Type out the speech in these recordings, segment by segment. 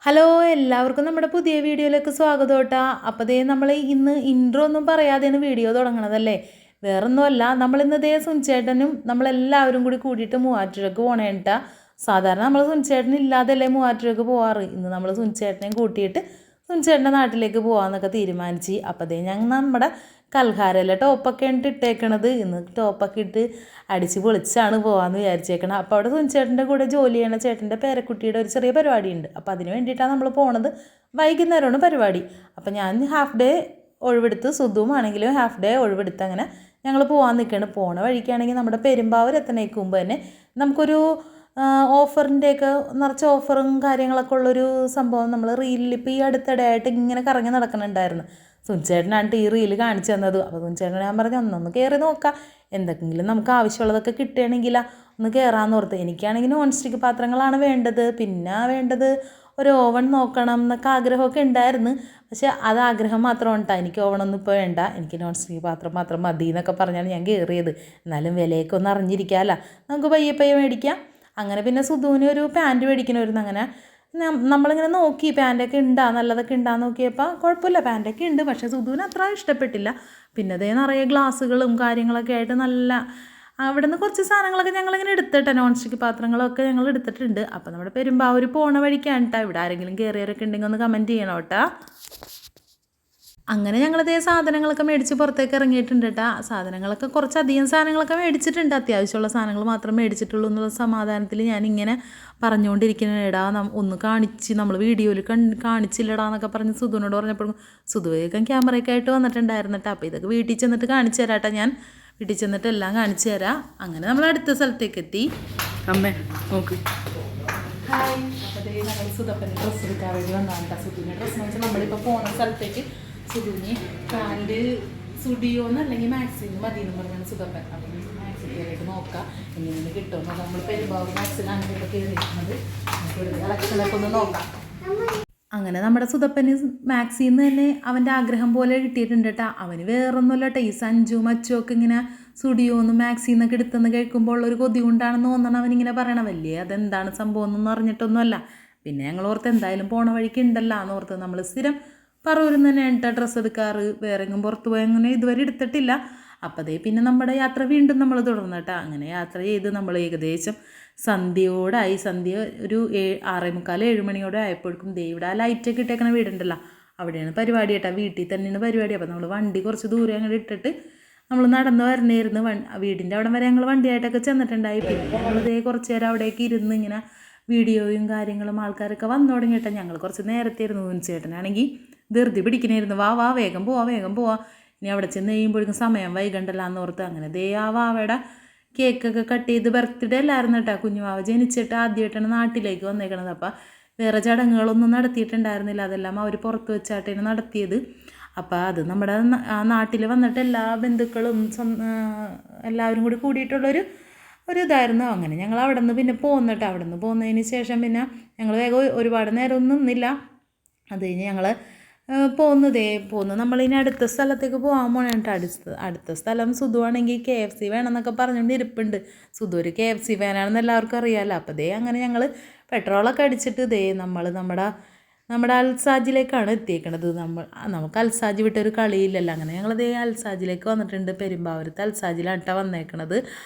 Hello എല്ലാവർക്കും നമ്മുടെ പുതിയ വീഡിയോയിലേക്ക് സ്വാഗതം കേട്ടോ. അപ്പോൾ ദേ നമ്മൾ ഇന്ന് ഇൻട്രോ ഒന്നും പറയാതെയാണ് വീഡിയോ തുടങ്ങണതല്ലേ. വേറൊന്നുമല്ല, നമ്മളിന്ന് ദേ സുനിച്ചേട്ടനും നമ്മളെല്ലാവരും കൂടി കൂടിയിട്ട് മൂവാറ്റുപുഴയ്ക്ക് പോകണേട്ടാ. സാധാരണ നമ്മൾ സുനിച്ചേട്ടൻ ഇല്ലാതല്ലേ മൂവാറ്റുപുഴയ്ക്ക് പോവാറ്. ഇന്ന് നമ്മൾ സുനിച്ചേട്ടനെയും കൂട്ടിയിട്ട് സുനിച്ചേട്ടൻ്റെ നാട്ടിലേക്ക് പോകാമെന്നൊക്കെ തീരുമാനിച്ച്. അപ്പോൾ ദേ ഞങ്ങൾ നമ്മുടെ കൽഹാരയിലെ ടോപ്പൊക്കെ ഇട്ടേക്കണത്. ഇന്ന് ടോപ്പൊക്കെ ഇട്ട് അടിച്ച് പൊളിച്ചാണ് പോകാമെന്ന് വിചാരിച്ചേക്കണം. അപ്പോൾ അവിടെ സുനിച്ചേട്ടൻ്റെ കൂടെ ജോലി ചെയ്യണ ചേട്ടൻ്റെ പേരക്കുട്ടിയുടെ ഒരു ചെറിയ പരിപാടിയുണ്ട്. അപ്പോൾ അതിന് വേണ്ടിയിട്ടാണ് നമ്മൾ പോണത്. വൈകുന്നേരമാണ് പരിപാടി. അപ്പോൾ ഞാൻ ഹാഫ് ഡേ ഒഴിവെടുത്ത്, സുധുവുമാണെങ്കിലും ഹാഫ് ഡേ ഒഴിവെടുത്ത് അങ്ങനെ ഞങ്ങൾ പോകാൻ നിൽക്കുകയാണ്. പോണ വഴിക്കാണെങ്കിൽ നമ്മുടെ പെരുമ്പാവൂർ എത്തണേക്ക് മുമ്പ് തന്നെ നമുക്കൊരു ഓഫറിൻ്റെയൊക്കെ നിറച്ച് ഓഫറും കാര്യങ്ങളൊക്കെ ഉള്ളൊരു സംഭവം നമ്മൾ റീലിൽ ഇപ്പോൾ ഈ അടുത്തിടെയായിട്ട് ഇങ്ങനെ കറങ്ങി നടക്കുന്നുണ്ടായിരുന്നു. സുനിച്ചേട്ടനാണ് ഈ റീല് കാണിച്ചു തന്നത്. അപ്പോൾ സുനിച്ചേട്ടൻ ഞാൻ പറഞ്ഞു ഒന്നൊന്ന് കയറി നോക്കാം, എന്തെങ്കിലും നമുക്ക് ആവശ്യമുള്ളതൊക്കെ കിട്ടുകയാണെങ്കിൽ ഒന്ന് കയറാമെന്ന് ഓർത്ത്. എനിക്കാണെങ്കിൽ നോൺ സ്റ്റിക്ക് പാത്രങ്ങളാണ് വേണ്ടത്. പിന്നെ വേണ്ടത് ഒരു ഓവൺ നോക്കണം എന്നൊക്കെ ആഗ്രഹമൊക്കെ ഉണ്ടായിരുന്നു. പക്ഷേ അത് ആഗ്രഹം മാത്രം ഉണ്ടാ, എനിക്ക് ഓവണൊന്നും ഇപ്പോൾ വേണ്ട, എനിക്ക് നോൺ സ്റ്റിക്ക് പാത്രം മാത്രം മതി എന്നൊക്കെ പറഞ്ഞാണ് ഞാൻ കയറിയത്. എന്നാലും വിലയൊക്കെ ഒന്ന് അറിഞ്ഞിരിക്കാമല്ല, നമുക്ക് പയ്യെ പയ്യെ മേടിക്കാം. അങ്ങനെ പിന്നെ സുധുവിന് ഒരു പാൻറ്റ് മേടിക്കണമായിരുന്നു. അങ്ങനെ നമ്മളിങ്ങനെ നോക്കി പാൻറ്റൊക്കെ ഉണ്ടാ, നല്ലതൊക്കെ ഉണ്ടാന്ന് നോക്കിയപ്പോൾ കുഴപ്പമില്ല, പാൻറ്റൊക്കെ ഉണ്ട്. പക്ഷേ സുധുവിന് അത്ര ഇഷ്ടപ്പെട്ടില്ല. പിന്നെ അതേ നിറയെ ഗ്ലാസ്സുകളും കാര്യങ്ങളൊക്കെ ആയിട്ട് നല്ല അവിടെ നിന്ന് കുറച്ച് സാധനങ്ങളൊക്കെ ഞങ്ങളിങ്ങനെ എടുത്തിട്ട് നോൺ സ്റ്റിക്ക് പാത്രങ്ങളൊക്കെ ഞങ്ങൾ എടുത്തിട്ടുണ്ട്. അപ്പോൾ നമ്മുടെ പെരുമ്പാവൂർ പോണ വഴിക്കാണ് കേട്ടോ. ഇവിടെ ആരെങ്കിലും കയറിയവരൊക്കെ ഉണ്ടെങ്കിൽ ഒന്ന് കമൻറ്റ് ചെയ്യണം കേട്ടോ. അങ്ങനെ ഞങ്ങളതേ സാധനങ്ങളൊക്കെ മേടിച്ച് പുറത്തേക്ക് ഇറങ്ങിയിട്ടുണ്ട് കേട്ടോ. സാധനങ്ങളൊക്കെ കുറച്ചധികം സാധനങ്ങളൊക്കെ മേടിച്ചിട്ടുണ്ട്. അത്യാവശ്യമുള്ള സാധനങ്ങൾ മാത്രം മേടിച്ചിട്ടുള്ളൂ എന്നുള്ള സമാധാനത്തിൽ ഞാനിങ്ങനെ പറഞ്ഞുകൊണ്ടിരിക്കുന്നതിടാ ഒന്ന് കാണിച്ച്, നമ്മൾ വീഡിയോയിൽ കാണിച്ചില്ലടാന്നൊക്കെ പറഞ്ഞ് സുധുവിനോട് പറഞ്ഞപ്പോഴും സുധു വേഗം ക്യാമറയൊക്കെ ആയിട്ട് വന്നിട്ടുണ്ടായിരുന്നു കേട്ടോ. അപ്പോൾ ഇതൊക്കെ വീട്ടിൽ ചെന്നിട്ട് കാണിച്ചു തരാം കേട്ടോ. ഞാൻ വീട്ടിൽ ചെന്നിട്ട് എല്ലാം കാണിച്ചു തരാം. അങ്ങനെ നമ്മൾ അടുത്ത സ്ഥലത്തേക്ക് എത്തി. അമ്മേ നോക്ക്. ഹായ്. അപ്പോൾ നമ്മൾ സുധപ്പൻ്റെ ഡ്രസ്സ് എടുക്കാൻ വേണ്ടി വന്നതാണ് കേട്ടോ. സുധുവിൻ്റെ ഡ്രസ്സ് എന്ന് വെച്ചാൽ നമ്മളിപ്പോൾ പോകുന്ന സ്ഥലത്തേക്ക് സുധുവിന് പാൻറ്റ് സുഡിയോന്ന് അല്ലെങ്കിൽ മാക്സിന് മതി എന്ന് പറഞ്ഞാണ് സുധപ്പൻ. അപ്പം മാക്സി കയറിയിട്ട് നോക്കാം എങ്ങനെയാണ് കിട്ടുമെന്ന്. നമ്മൾ പെരുമ്പാവൂർ മാക്സിലാണ് ഇപ്പോൾ കയറിയിരിക്കുന്നത്. നമുക്ക് കളക്ഷനൊക്കെ ഒന്ന് നോക്കാം. അങ്ങനെ നമ്മുടെ സുധപ്പന് മാക്സിന്ന് തന്നെ അവൻ്റെ ആഗ്രഹം പോലെ കിട്ടിയിട്ടുണ്ട് കേട്ടോ. അവന് വേറൊന്നുമല്ല കേട്ടോ, ഈ സഞ്ജു മച്ചുമൊക്കെ ഇങ്ങനെ സ്റ്റുഡിയോന്ന് മാക്സിന്നൊക്കെ എടുത്തെന്ന് കേൾക്കുമ്പോൾ ഉള്ളൊരു കൊതി കൊണ്ടാണെന്ന് തോന്നണം അവനിങ്ങനെ പറയണം. വലിയ അതെന്താണ് സംഭവം എന്നൊന്നും അറിഞ്ഞിട്ടൊന്നുമല്ല. പിന്നെ ഞങ്ങൾ ഓർത്ത് എന്തായാലും പോണ വഴിക്ക് ഉണ്ടല്ലോ എന്ന് ഓർത്ത് നമ്മൾ സ്ഥിരം പറവൂരിൽ നിന്ന് തന്നെ കേട്ടോ ഡ്രസ്സ് എടുക്കാറ്. വേറെ എങ്ങും പുറത്ത് പോയി അങ്ങനെ ഇതുവരെ എടുത്തിട്ടില്ല. അപ്പോൾ പിന്നെ നമ്മുടെ യാത്ര വീണ്ടും നമ്മൾ തുടർന്നു കേട്ടോ. അങ്ങനെ യാത്ര ചെയ്ത് നമ്മൾ ഏകദേശം സന്ധ്യയോടായി. സന്ധ്യ ഒരു 6:45 7 മണിയോടെ ആയപ്പോഴേക്കും ഇവിടെ ആ ലൈറ്റൊക്കെ ഇട്ടേക്കണ വീടുണ്ടല്ലോ, അവിടെയാണ് പരിപാടി കേട്ടോ. വീട്ടിൽ തന്നെയാണ് പരിപാടി. അപ്പോൾ നമ്മൾ വണ്ടി കുറച്ച് ദൂരെ അങ്ങോട്ട് ഇട്ടിട്ട് നമ്മൾ നടന്ന് വരണമായിരുന്നു. വീടിൻ്റെ അവിടെ വരെ ഞങ്ങൾ വണ്ടിയായിട്ടൊക്കെ ചെന്നിട്ടുണ്ടായി. പിന്നെ ഞങ്ങൾ കുറച്ച് നേരം അവിടേക്ക് ഇരുന്ന് ഇങ്ങനെ വീഡിയോയും കാര്യങ്ങളും ആൾക്കാരൊക്കെ വന്നു തുടങ്ങിയിട്ടാ. ഞങ്ങൾ കുറച്ച് നേരത്തെ ആയിരുന്നു. ചേട്ടനാണെങ്കിൽ ധൃതി പിടിക്കണമായിരുന്നു. വാ വാ വേഗം പോവാ ഇനി അവിടെ ചെന്ന് കഴിയുമ്പോഴേക്കും സമയം വൈകണ്ടല്ലോ എന്ന് ഓർത്ത്. അങ്ങനെ ആ വാവയുടെ കേക്കൊക്കെ കട്ട് ചെയ്ത് ബർത്ത്ഡേ അല്ലായിരുന്നു കേട്ടോ. കുഞ്ഞുവാവ ജനിച്ചിട്ട് ആദ്യമായിട്ടാണ് നാട്ടിലേക്ക് വന്നേക്കണത്. അപ്പോൾ വേറെ ചടങ്ങുകളൊന്നും നടത്തിയിട്ടുണ്ടായിരുന്നില്ല. അതെല്ലാം അവർ പുറത്ത് വെച്ചായിട്ടാണ് നടത്തിയത്. അപ്പോൾ അത് നമ്മുടെ നാട്ടിൽ വന്നിട്ട് എല്ലാ ബന്ധുക്കളും എല്ലാവരും കൂടി കൂടിയിട്ടുള്ളൊരു ഇതായിരുന്നു. അങ്ങനെ ഞങ്ങൾ അവിടെ നിന്ന് പിന്നെ പോന്നിട്ട് അവിടെ നിന്ന് പോന്നതിന് ശേഷം പിന്നെ ഞങ്ങൾ വേഗം ഒരുപാട് നേരം ഒന്നും നിന്നില്ല. അത് കഴിഞ്ഞ് ഞങ്ങൾ പോന്ന് നമ്മളിനി അടുത്ത സ്ഥലത്തേക്ക് പോകാൻ പോകണേട്ടോ. അടുത്ത സ്ഥലം സുധു ആണെങ്കിൽ KFC വേണമെന്നൊക്കെ പറഞ്ഞുകൊണ്ട് ഇരിപ്പുണ്ട്. സുധു ഒരു KFC ഫാനാണെന്ന് എല്ലാവർക്കും അറിയാമല്ലോ. അപ്പോൾ അങ്ങനെ ഞങ്ങൾ പെട്രോളൊക്കെ അടിച്ചിട്ട് നമ്മുടെ അൽസാജിലേക്കാണ് എത്തിയേക്കണത്. നമുക്ക് അൽസാജി വിട്ടൊരു കളിയില്ലല്ലോ. അങ്ങനെ ഞങ്ങൾ അൽസാജിലേക്ക് വന്നിട്ടുണ്ട്. പെരുമ്പാവൂരത്തെ അൽസാജിലാണ് കേട്ടോ വന്നേക്കണത്.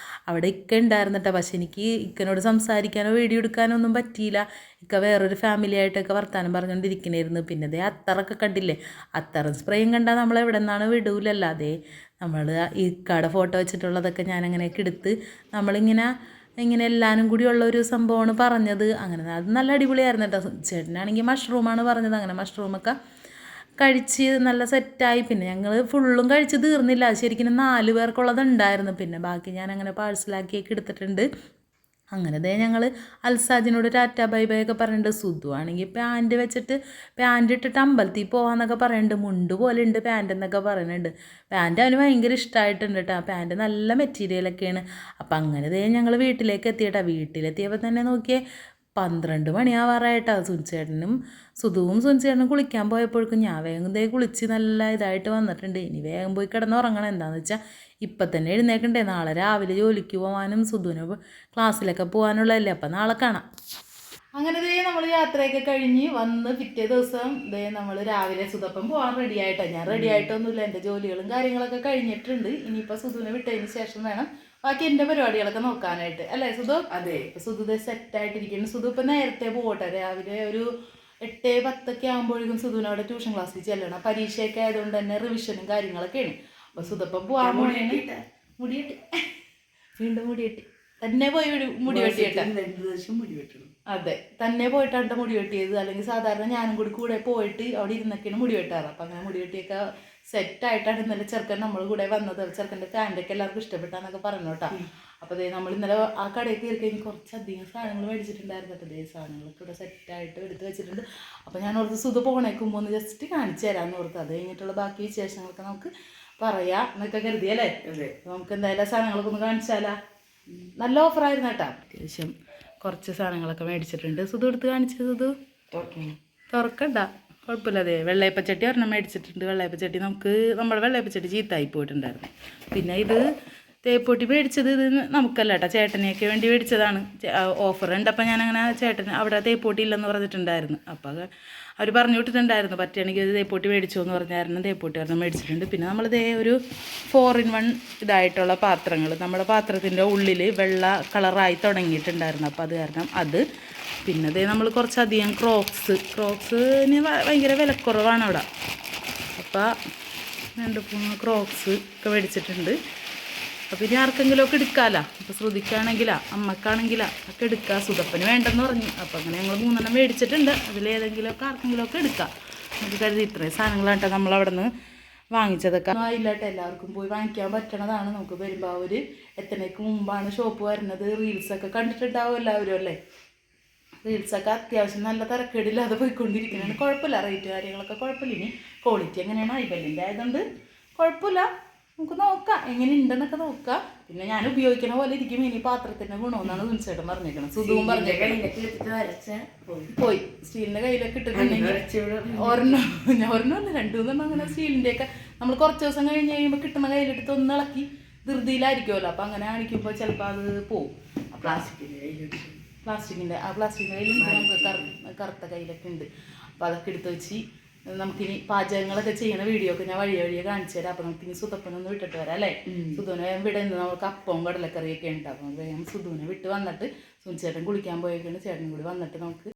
അവിടെ ഇക്ക ഉണ്ടായിരുന്നിട്ടോ. പക്ഷെ എനിക്ക് ഇക്കനോട് സംസാരിക്കാനോ വീഡിയോ എടുക്കാനോ ഒന്നും പറ്റിയില്ല. ഇക്ക വേറൊരു ഫാമിലി ആയിട്ടൊക്കെ വർത്താനം പറഞ്ഞുകൊണ്ടിരിക്കണമായിരുന്നു. പിന്നെ അത്തറൊക്കെ കണ്ടില്ലേ, അത്തറും സ്പ്രേയും കണ്ടാൽ നമ്മൾ എവിടെ നിന്നാണ് വിടൂലല്ലോ. നമ്മൾ ഇക്കയുടെ ഫോട്ടോ വെച്ചിട്ടുള്ളതൊക്കെ ഞാനങ്ങനെയൊക്കെ എടുത്ത് ഇങ്ങനെ എല്ലാവരും കൂടി ഉള്ളൊരു സംഭവമാണ് പറഞ്ഞത്. അങ്ങനെ അത് നല്ല അടിപൊളിയായിരുന്നു കേട്ടോ. ചേട്ടനാണെങ്കിൽ മഷ്റൂമാണ് പറഞ്ഞത്. അങ്ങനെ മഷ്റൂമൊക്കെ കഴിച്ച് നല്ല സെറ്റായി. പിന്നെ ഞങ്ങൾ ഫുള്ളും കഴിച്ച് തീർന്നില്ല. ശരിക്കും 4 പേർക്കുള്ളതുണ്ടായിരുന്നു. പിന്നെ ബാക്കി ഞാനങ്ങനെ പാഴ്സലാക്കിയൊക്കെ എടുത്തിട്ടുണ്ട്. അങ്ങനെ ഞങ്ങൾ അൽസാജിനോട് ടാറ്റ ബൈ ബൈ ഒക്കെ പറയുന്നുണ്ട്. സുധു ആണെങ്കിൽ പാൻറ്റ് ഇട്ടിട്ട് അമ്പലത്തിൽ പോകാമെന്നൊക്കെ പറയുന്നുണ്ട്. മുണ്ട് പോലെ ഉണ്ട് പാൻറ്റ് എന്നൊക്കെ പറയുന്നുണ്ട്. പാൻറ്റ് അവന് ഭയങ്കര ഇഷ്ടമായിട്ടുണ്ട് കേട്ടോ. പാൻറ്റ് നല്ല മെറ്റീരിയലൊക്കെയാണ്. അപ്പം അങ്ങനെ ഞങ്ങൾ വീട്ടിലേക്ക് എത്തിയിട്ടാ. വീട്ടിലെത്തിയപ്പോൾ തന്നെ നോക്കിയേ 12 മണിയാവാറായിട്ടാ. സുനിച്ചേട്ടനും കുളിക്കാൻ പോയപ്പോഴേക്കും ഞാൻ വേഗം കുളിച്ച് നല്ല ഇതായിട്ട് വന്നിട്ടുണ്ട്. ഇനി വേഗം പോയി കിടന്നുറങ്ങണം. എന്താണെന്ന് വെച്ചാൽ ഇപ്പം തന്നെ എഴുന്നേക്കണ്ടേ, നാളെ രാവിലെ ജോലിക്ക് പോകാനും സുധുവിന് ക്ലാസ്സിലൊക്കെ പോകാനുള്ളതല്ലേ. അപ്പം നാളെ കാണാം. അങ്ങനെ ദേ നമ്മൾ യാത്രയൊക്കെ കഴിഞ്ഞ് വന്ന് പിറ്റേ ദിവസം ദേ നമ്മൾ രാവിലെ സുധപ്പം പോകാൻ റെഡി ആയിട്ടാണ്. ഞാൻ റെഡി ആയിട്ടൊന്നുമില്ല, എൻ്റെ ജോലികളും കാര്യങ്ങളൊക്കെ കഴിഞ്ഞിട്ടുണ്ട്. ഇനിയിപ്പോൾ സുധുവിനെ വിട്ടതിന് ശേഷം വേണം ബാക്കി എൻ്റെ പരിപാടികളൊക്കെ നോക്കാനായിട്ട്, അല്ലേ സുധു? അതെ. സുധു ദേ സെറ്റായിട്ടിരിക്കുന്നു. സുധു ഇപ്പം നേരത്തെ പോകട്ടെ, രാവിലെ ഒരു 8-10 ആകുമ്പോഴേക്കും സുധുവിന് അവിടെ ട്യൂഷൻ ക്ലാസ്സിൽ ചെല്ലണം. പരീക്ഷയൊക്കെ ആയതുകൊണ്ട് തന്നെ റിവിഷനും കാര്യങ്ങളൊക്കെയാണ്. അപ്പോൾ സുധപ്പം പോകാൻ പോകണേന് മുടിയെട്ടി വീണ്ടും മുടിയെട്ടി തന്നെ പോയി മുടി വെട്ടിയിട്ടാ. അതെ, തന്നെ പോയിട്ടാണ് മുടി വെട്ടിയത്. അല്ലെങ്കിൽ സാധാരണ ഞാനും കൂടെ പോയിട്ട് അവിടെ ഇരുന്നൊക്കെയാണ് മുടി വെട്ടാറ്. അപ്പം അങ്ങനെ മുടി വെട്ടിയൊക്കെ സെറ്റായിട്ടാണ് ഇന്നലെ ചെറുക്കൻ നമ്മൾ കൂടെ വന്നത്. ചെറുക്കൻ്റെ ഫാൻ്റൊക്കെ എല്ലാവർക്കും ഇഷ്ടപ്പെട്ടാന്നൊക്കെ പറഞ്ഞു കേട്ടോ. അപ്പോൾ അതേ നമ്മൾ ഇന്നലെ ആ കടയിൽ കയറി കഴിഞ്ഞ് കുറച്ചധികം സാധനങ്ങൾ മേടിച്ചിട്ടുണ്ടായിരുന്നു. അപ്പോൾ അതേ സാധനങ്ങളൊക്കെ ഇവിടെ സെറ്റായിട്ട് എടുത്ത് വെച്ചിട്ടുണ്ട്. അപ്പോൾ ഞാൻ ഓർത്ത് സുധു പോകണേക്കുമ്പോൾ ഒന്ന് ജസ്റ്റ് കാണിച്ചു തരാമെന്ന് ഓർത്ത്. അത് കഴിഞ്ഞിട്ടുള്ള ബാക്കി വിശേഷങ്ങളൊക്കെ നമുക്ക് പറയാം എന്നൊക്കെ കരുതിയല്ലേ. നമുക്ക് എന്തായാലും സാധനങ്ങളൊക്കെ ഒന്ന് കാണിച്ചാലാ. നല്ല ഓഫറായിരുന്നു കേട്ടോ. അത്യാവശ്യം കുറച്ച് സാധനങ്ങളൊക്കെ മേടിച്ചിട്ടുണ്ട്. സുധു എടുത്ത് കാണിച്ചത് സുധു തുറക്കണ്ട, കുഴപ്പമില്ല. അതെ, വെള്ളയപ്പച്ചട്ടി ഒരെണ്ണം മേടിച്ചിട്ടുണ്ട്. വെള്ളയപ്പച്ചട്ടി നമ്മുടെ വെള്ളയപ്പച്ചട്ടി ചീത്തായി പോയിട്ടുണ്ടായിരുന്നു. പിന്നെ ഇത് തേപ്പൊട്ടി മേടിച്ചത് ഇത് നമുക്കല്ല കേട്ടോ, ചേട്ടനെയൊക്കെ വേണ്ടി മേടിച്ചതാണ്. ഓഫർ ഉണ്ട്. അപ്പം ഞാനങ്ങനെ ചേട്ടന് അവിടെ തേപ്പൊട്ടി ഇല്ലെന്ന് പറഞ്ഞിട്ടുണ്ടായിരുന്നു. അപ്പോൾ അവർ പറഞ്ഞു വിട്ടിട്ടുണ്ടായിരുന്നു, പറ്റുകയാണെങ്കിൽ ഇത് തേപ്പൊട്ടി മേടിച്ചോ എന്ന് പറഞ്ഞായിരുന്നു. തേപ്പൊട്ടി ഒരെണ്ണം മേടിച്ചിട്ടുണ്ട്. പിന്നെ നമ്മളിതേ ഒരു 4-in-1 ഇതായിട്ടുള്ള പാത്രങ്ങൾ, നമ്മുടെ പാത്രത്തിൻ്റെ ഉള്ളിൽ വെള്ള കളറായി തുടങ്ങിയിട്ടുണ്ടായിരുന്നു. അപ്പോൾ അത് കാരണം അത്. പിന്നെ അതേ നമ്മൾ കുറച്ചധികം ക്രോക്സിന് ഭയങ്കര വിലക്കുറവാണ് അവിടെ. അപ്പോൾ 2-3 ക്രോക്സ് ഒക്കെ മേടിച്ചിട്ടുണ്ട്. അപ്പോൾ ഇനി ആർക്കെങ്കിലും ഒക്കെ എടുക്കാമല്ലോ. അപ്പോൾ ശ്രുതിക്കാണെങ്കിലാ അമ്മക്കാണെങ്കിലാ ഒക്കെ എടുക്കുക. സുധപ്പന് വേണ്ടെന്ന് പറഞ്ഞു. അപ്പോൾ അങ്ങനെ ഞങ്ങൾ 3 മേടിച്ചിട്ടുണ്ട്. അതിലേതെങ്കിലുമൊക്കെ ആർക്കെങ്കിലുമൊക്കെ എടുക്കാം. നമുക്ക് കരുതി ഇത്രയും സാധനങ്ങളാണ് കേട്ടോ നമ്മളവിടെ നിന്ന് വാങ്ങിച്ചതൊക്കെ. ഇല്ലാട്ടോ, എല്ലാവർക്കും പോയി വാങ്ങിക്കാൻ പറ്റണതാണ്. നമുക്ക് വരുമ്പോൾ അവർ എത്തണേക്ക് മുമ്പാണ് ഷോപ്പ് വരുന്നത്. റീൽസൊക്കെ കണ്ടിട്ടുണ്ടാവും എല്ലാവരും അല്ലേ. റീൽസൊക്കെ അത്യാവശ്യം നല്ല തിരക്കേടില്ലാതെ പോയിക്കൊണ്ടിരിക്കുന്നതാണ്. കുഴപ്പമില്ല, റേറ്റ് കാര്യങ്ങളൊക്കെ കുഴപ്പമില്ല. ഇനി ക്വാളിറ്റി എങ്ങനെയാണ് ഐബല്ലിൻ്റെ ആയതുകൊണ്ട് കുഴപ്പമില്ല. നമുക്ക് നോക്കാം എങ്ങനെ ഉണ്ടെന്നൊക്കെ നോക്കാം. പിന്നെ ഞാൻ ഉപയോഗിക്കണ പോലെ ഇരിക്കും ഇനി പാത്രത്തിൻ്റെ ഗുണമെന്നാണ് സുനിച്ചേട്ടൻ പറഞ്ഞേക്കണം. സുധുവും പറഞ്ഞേക്കണം പോയി സ്റ്റീലിൻ്റെ കയ്യിലൊക്കെ ഇട്ടിട്ടുണ്ടെങ്കിൽ ഒരെണ്ണം 2-3 അങ്ങനെ സ്റ്റീലിൻ്റെയൊക്കെ നമ്മൾ കുറച്ച് ദിവസം കഴിഞ്ഞ് കഴിയുമ്പോൾ കിട്ടുന്ന കയ്യിലെടുത്ത് ഒന്ന് ഇളക്കി ധൃതിയിലായിരിക്കുമല്ലോ. അപ്പോൾ അങ്ങനെ കാണിക്കുമ്പോൾ ചിലപ്പോൾ അത് പോവും. പ്ലാസ്റ്റിക്കിൻ്റെ കയ്യിലുണ്ട്, നമുക്ക് കറുത്ത കയ്യിലൊക്കെ ഉണ്ട്. അപ്പോൾ അതൊക്കെ എടുത്ത് വെച്ച് നമുക്കിനി പാചകങ്ങളൊക്കെ ചെയ്യണ വീഡിയോ ഒക്കെ ഞാൻ വഴിയെ കാണിച്ചു തരാം. അപ്പോൾ നമുക്കിനി സുധപ്പനൊന്ന് വിട്ടിട്ട് വരാം അല്ലേ. സുധുവിനെ ഇവിടെ നിന്ന് നമുക്ക് അപ്പവും കടലക്കറിയൊക്കെ ഉണ്ട്. അപ്പോൾ വേഗം സുധുവിനെ വിട്ട് വന്നിട്ട് സുനിച്ചേട്ടൻ കുളിക്കാൻ പോയേക്കാണ്. ചേട്ടനും കൂടി വന്നിട്ട് നമുക്ക്